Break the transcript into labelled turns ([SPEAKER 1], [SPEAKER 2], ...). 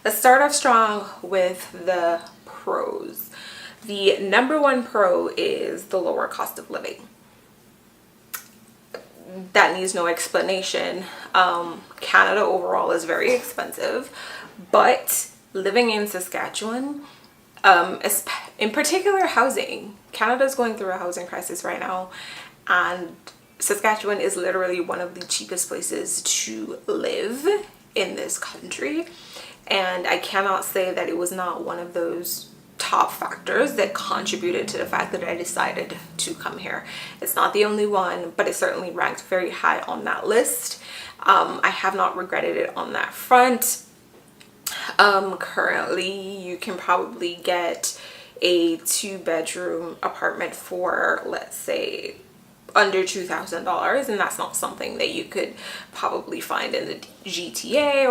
[SPEAKER 1] Let's start off strong with the pros. The number one pro is the lower cost of living. That needs no explanation. Canada overall is very expensive, but living in Saskatchewan, in particular housing, Canada is going through a housing crisis right now, and Saskatchewan is literally one of the cheapest places to live in this country. And I cannot say that it was not one of those top factors that contributed to the fact that I decided to come here. It's not the only one, but it certainly ranked very high on that list. I have not regretted it on that front. Currently you can probably get a 2-bedroom apartment for, let's say, under $2,000, and that's not something that you could probably find in the GTA